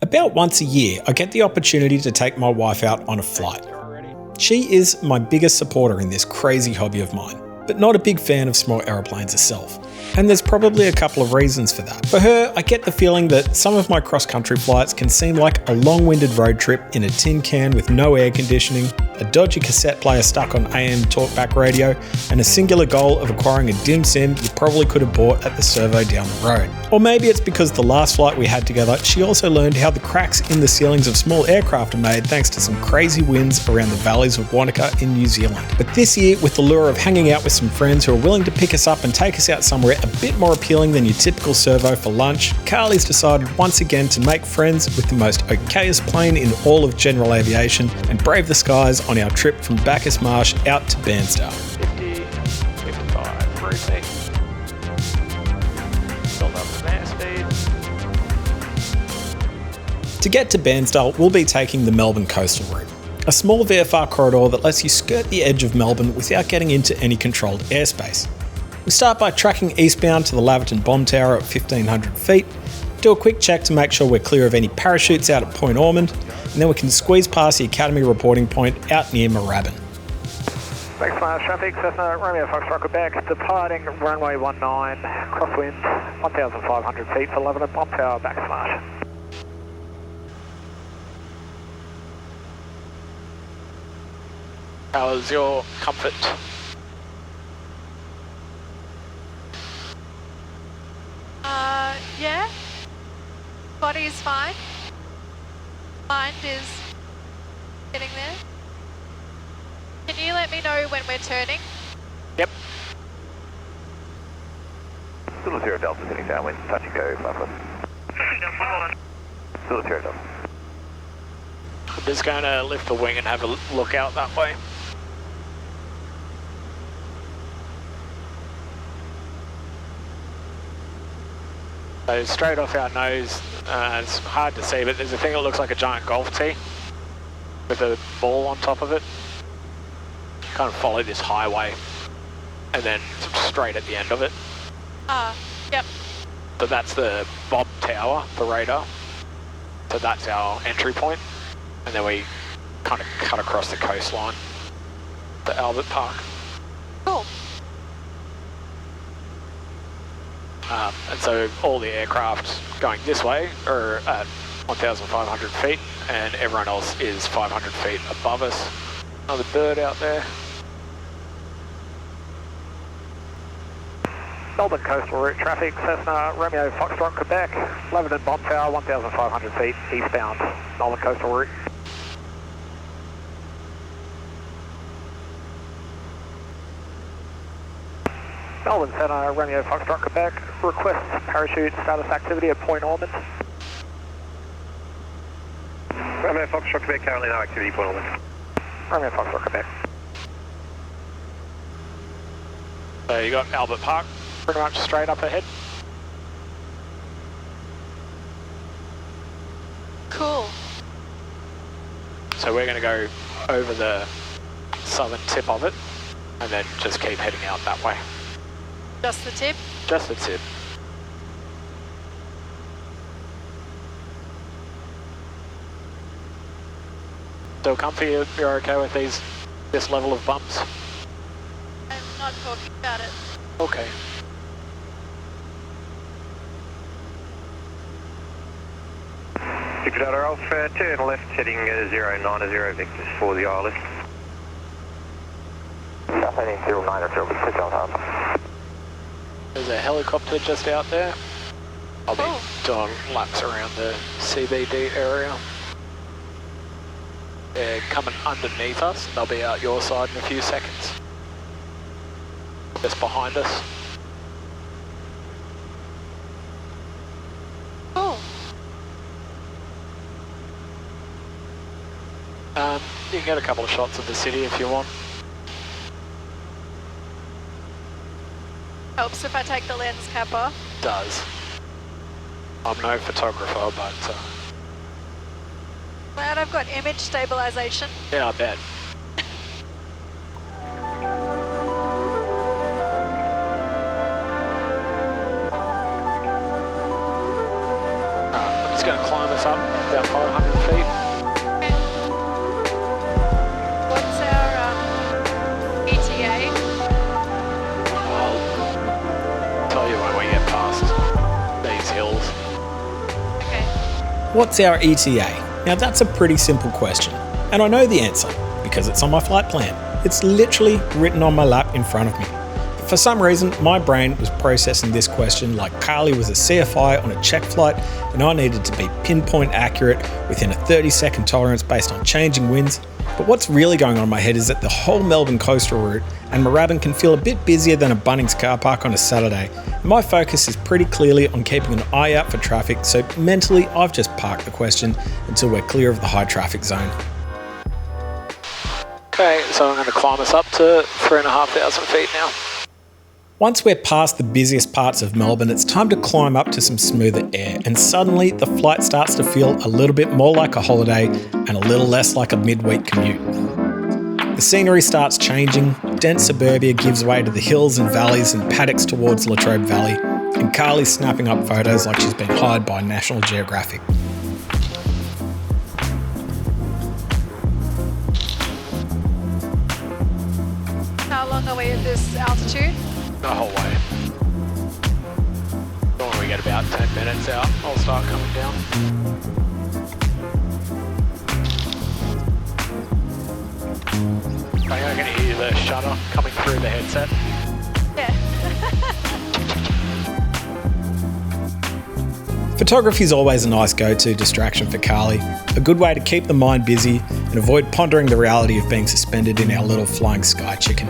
About once a year, I get the opportunity to take my wife out on a flight. She is my biggest supporter in this crazy hobby of mine, but not a big fan of small aeroplanes herself. And there's probably a couple of reasons for that. For her, I get the feeling that some of my cross-country flights can seem like a long-winded road trip in a tin can with no air conditioning, a dodgy cassette player stuck on AM talkback radio, and a singular goal of acquiring a dim sim you probably could have bought at the servo down the road. Or maybe it's because the last flight we had together, she also learned how the cracks in the ceilings of small aircraft are made thanks to some crazy winds around the valleys of Wanaka in New Zealand. But this year, with the lure of hanging out with some friends who are willing to pick us up and take us out somewhere a bit more appealing than your typical servo for lunch, Karli's decided once again to make friends with the most okayest plane in all of general aviation and brave the skies on our trip from Bacchus Marsh out to Bairnsdale. 50, 55, rotate. Build up the airspeed. To get to Bairnsdale, we'll be taking the Melbourne Coastal route, a small VFR corridor that lets you skirt the edge of Melbourne without getting into any controlled airspace. We start by tracking eastbound to the Laverton Bomb Tower at 1500 feet, do a quick check to make sure we're clear of any parachutes out at Point Ormond, and then we can squeeze past the Academy reporting point out near Moorabbin. Bacchus Marsh traffic, Cessna Romeo Foxtrot Quebec, departing runway 19, crosswind 1,500 feet for Laverton Bomb Tower, Bacchus Marsh. How's your comfort? Yeah. Body is fine. Mind is getting there. Can you let me know when we're turning? Yep. Zulu 0 Delta sitting downwind, touch and go, Buffalo. Zulu 0 Delta. I'm just going to lift the wing and have a look out that way. So straight off our nose, it's hard to see, but there's a thing that looks like a giant golf tee with a ball on top of it. Kind of follow this highway and then straight at the end of it. Yep. So that's the bomb tower, the radar. So that's our entry point. And then we kind of cut across the coastline to Albert Park. Cool. And so all the aircraft going this way are at 1,500 feet and everyone else is 500 feet above us. Another bird out there. Melbourne Coastal Route traffic, Cessna Romeo Foxtrot Quebec, Laverton Bomb Tower, 1,500 feet eastbound, Melbourne Coastal Route. Melbourne Center, Romeo Foxtrot Quebec, request parachute status activity at Point Ormond. Romeo Foxtrot Quebec, currently no activity, Point Ormond. Romeo Foxtrot Quebec. So you got Albert Park pretty much straight up ahead. Cool. So we're going to go over the southern tip of it and then just keep heading out that way. Just the tip? Just the tip. Still comfy? You're okay with this level of bumps? I'm not talking about it. Okay. Victor Delta Alpha, turn left heading 090 Victors for the ILS. South heading 090 Victor Delta Alpha. There's a helicopter just out there. I'll be doing laps around the CBD area. They're coming underneath us and they'll be out your side in a few seconds. Just behind us. Cool. You can get a couple of shots of the city if you want. Helps if I take the lens cap off. Does. I'm no photographer, but Glad I've got image stabilization. yeah, I bet. I'm just going to climb us up. about 500 feet. Okay. What's our ETA? I'll tell you when we get past these hills. Okay. What's our ETA? Now that's a pretty simple question, and I know the answer because it's on my flight plan. It's literally written on my lap in front of me. But for some reason, my brain was processing this question like Karli was a CFI on a check flight and I needed to be pinpoint accurate within a 30-second tolerance based on changing winds. But what's really going on in my head is that the whole Melbourne coastal route and Moorabbin can feel a bit busier than a Bunnings car park on a Saturday. And my focus is pretty clearly on keeping an eye out for traffic, so mentally I've just parked the question until we're clear of the high traffic zone. Okay, so I'm going to climb us up to 3,500 feet now. Once we're past the busiest parts of Melbourne, it's time to climb up to some smoother air, and suddenly the flight starts to feel a little bit more like a holiday and a little less like a midweek commute. The scenery starts changing, dense suburbia gives way to the hills and valleys and paddocks towards Latrobe Valley, and Karli's snapping up photos like she's been hired by National Geographic. How long are we at this altitude? The whole way. When we get about 10 minutes out, I'll start coming down. I think I can hear the shutter coming through the headset. Yeah. Photography is always a nice go-to distraction for Karli, a good way to keep the mind busy and avoid pondering the reality of being suspended in our little flying sky chicken.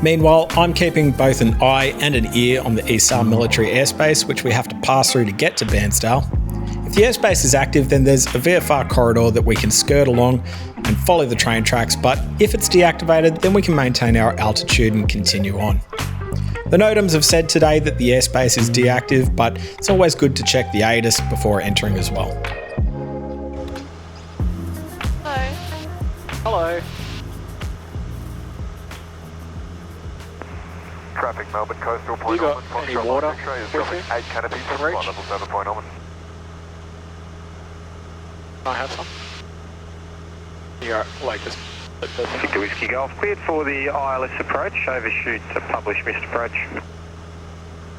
Meanwhile, I'm keeping both an eye and an ear on the ESAR military airspace, which we have to pass through to get to Bairnsdale. If the airspace is active, then there's a VFR corridor that we can skirt along and follow the train tracks, but if it's deactivated, then we can maintain our altitude and continue on. The NOTAMs have said today that the airspace is deactive, but it's always good to check the ATIS before entering as well. Hello. Hello. Traffic Melbourne Coastal You got any water with you? 8 canopies, Can reach? level 7 point Melbourne. Can I have some? You got like this. Victor Whiskey Golf, cleared for the ILS approach, overshoot to publish missed approach.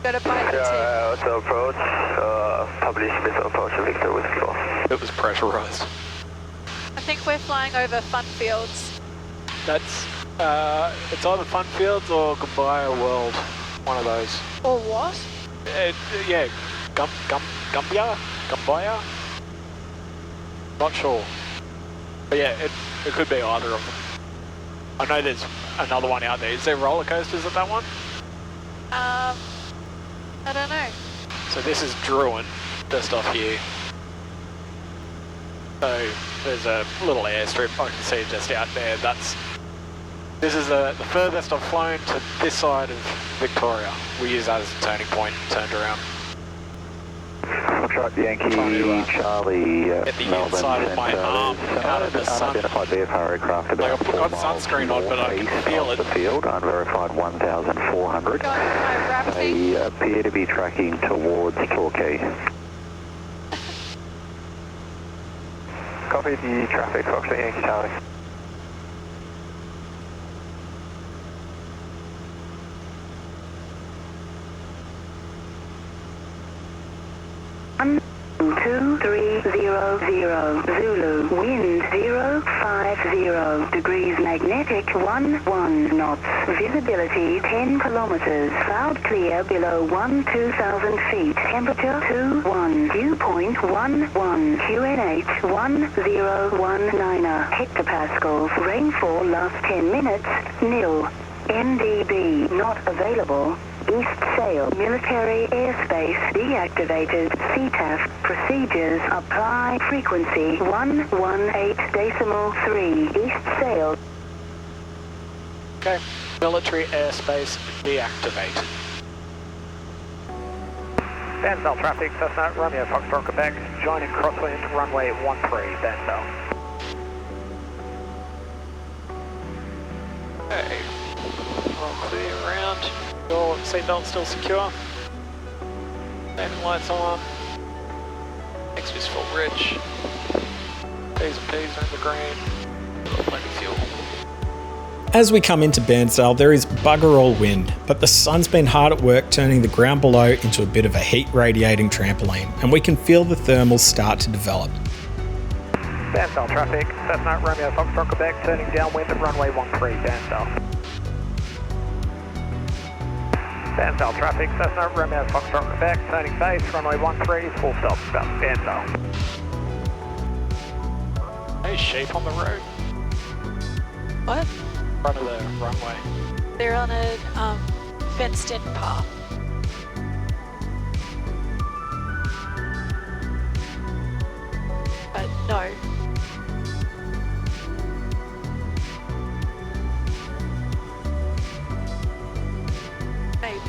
Got a bite or ILS approach, publish missed approach to Victor Whiskey Golf. It was pressurized. two. I think we're flying over fun fields. That's, it's either Fun Fields or Goodbye World. One of those. Or what? Yeah, Gumbaya? Not sure. But yeah, it could be either of them. I know there's another one out there. Is there roller coasters at that one? I don't know. So this is Druin, just off here. So there's a little airstrip I can see just out there. This is the furthest I've flown to this side of Victoria. We use that as a turning point, turned around. Foxtrot Yankee Charlie, At the inside of my arm, out of the sun. Unidentified VFR aircraft about I've got sunscreen on, but I can feel it. The field, unverified 1,400. Got my wrap thing. They appear to be tracking towards Torquay. Copy the traffic, Foxtrot Yankee Charlie. One, 2, 3, 0, 0, Zulu, wind 050, degrees magnetic 11 knots, visibility 10 kilometers, cloud clear below 2,000 feet, temperature 21, viewpoint 11, QNH 1019, hectopascals, rainfall last 10 minutes, nil, NDB not available. East sail, military airspace deactivated, CTAF, procedures apply, frequency 118.3, east sail. Okay, military airspace deactivated. Bairnsdale traffic, Cessna Romeo Foxtrot Quebec, joining crosswind runway 13, Bairnsdale. Okay, all clear around. Your seatbelt still secure. Landing lights on. Next is full bridge. P's and P's are in the green. Got plenty of fuel. As we come into Bairnsdale, there is bugger all wind, but the sun's been hard at work turning the ground below into a bit of a heat radiating trampoline, and we can feel the thermals start to develop. Bairnsdale traffic, Cessna Romeo Foxtrot Quebec, turning downwind at runway 13, Bairnsdale. Bairnsdale traffic, Cessna Romeo Foxtrot Quebec, turning base, runway 13, full stop, Bairnsdale. Hey, sheep on the road. What? Front of the runway. They're on a fenced-in path. But no. Maybe.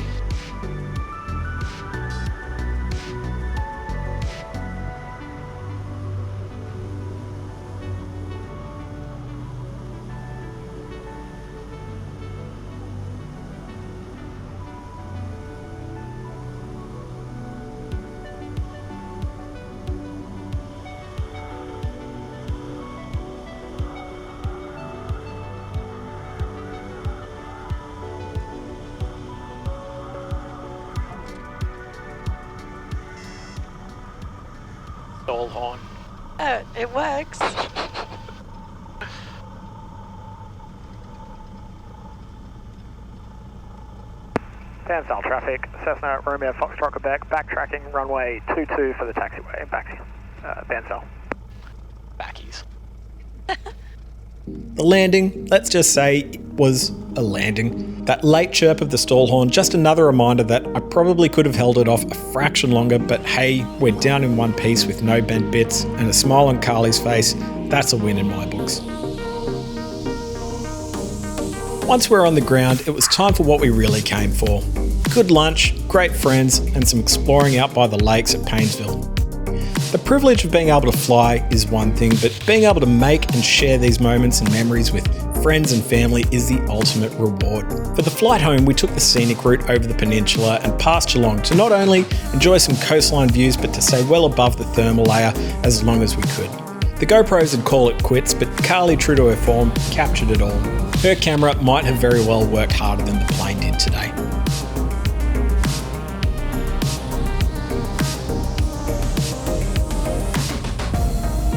Stall horn. Oh, it works. Bairnsdale traffic, Cessna Romeo Foxtrot Quebec, backtracking runway 22 for the taxiway, back Bairnsdale. Backies. The landing, let's just say, was a landing. That late chirp of the stall horn, just another reminder that I probably could have held it off a fraction longer, but hey, we're down in one piece with no bent bits and a smile on Karli's face. That's a win in my books. Once we're on the ground, it was time for what we really came for. Good lunch, great friends, and some exploring out by the lakes at Bairnsdale. The privilege of being able to fly is one thing, but being able to make and share these moments and memories with friends and family is the ultimate reward. For the flight home, we took the scenic route over the peninsula and past Geelong to not only enjoy some coastline views, but to stay well above the thermal layer as long as we could. The GoPros would call it quits, but Karli, true to her form, captured it all. Her camera might have very well worked harder than the plane did today.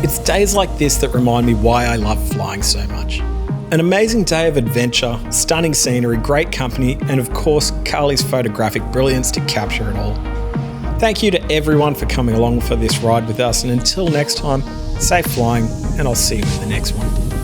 It's days like this that remind me why I love flying so much. An amazing day of adventure, stunning scenery, great company, and of course, Karli's photographic brilliance to capture it all. Thank you to everyone for coming along for this ride with us, and until next time, safe flying, and I'll see you in the next one.